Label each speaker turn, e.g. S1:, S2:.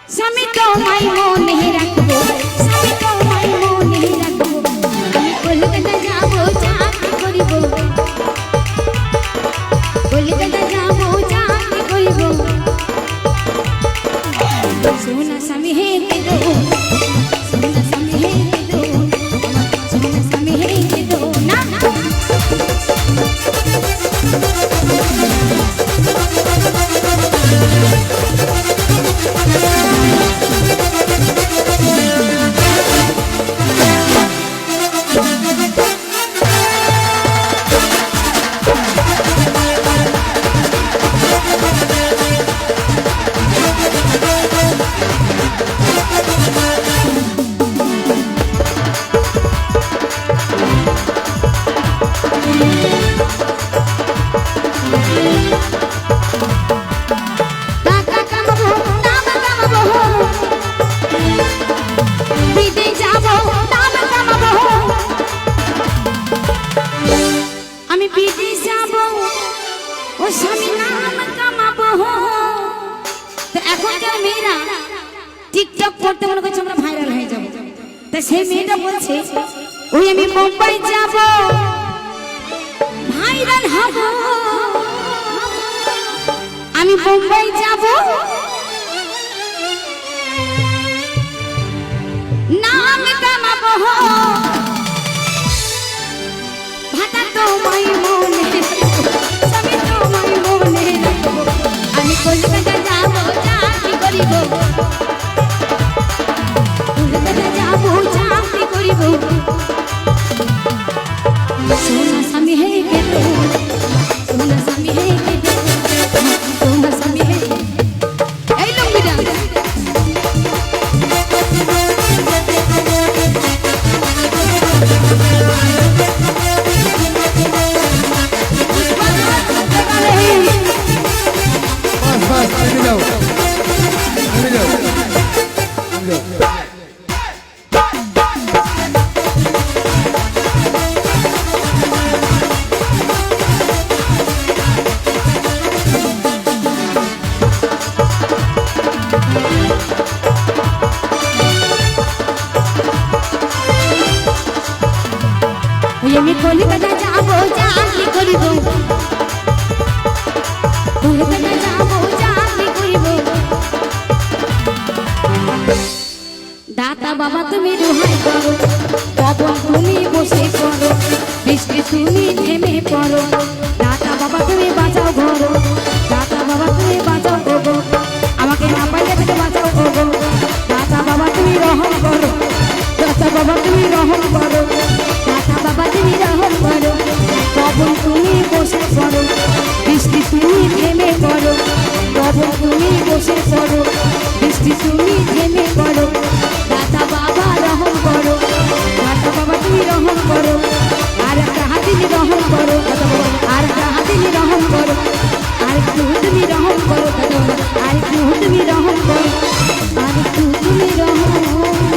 S1: স্বামী তোমায় মনে রাখবো, স্বামী তোমায় মনে রাখবো, আমি কলকাতা যাবো চাকরি করিব, কলকাতা যাবো চাকরি করিব, সোনা স্বামী হে দো, সোনা স্বামী হে দো, সোনা স্বামী হে দো না টিকটক করতে মনে করছে আমরা ভাইরাল হয়ে যাব, তাই সেই মেয়েটা বলছে ওই আমি মুম্বাই যাব ভাইরাল হব, আমি মুম্বাই যাব নাম কামাবো, ভাতা তোমায় মনে স্বামী তোমায় মনে রাখবো, আমি কলকাতা যাব চাকরি করিব, কলকাতা যাব চাকরি করিব, সোনা স্বামী হে দো, সোনা স্বামী হে দো, সোনা স্বামী হে এই লম্বিটা আমি কলকাতা যাব চাকরি করিব, কলকাতা যাব চাকরি করিব, দাতা বাবা তুমি দোহাই করো, পবন তুমি বসে পড়ো, বৃষ্টি তুমি থেমে পড়ো, দাতা বাবা তুমি বাঁচাও ঘরো, দাতা বাবা তুমি বাঁচাও গো, আমাকে না পাইলে থেকে বাঁচাও গো, দাতা বাবা তুমি রহম করো, দাতা বাবা তুমি রহম করো, দাতা বাবা তুমি রহম করো, পবন তুমি বসে পড়ো, বৃষ্টি তুমি থেমে পড়ো, পবন তুমি বসে পড়ো, বৃষ্টি তুমি থেমে পড়ো, দাতা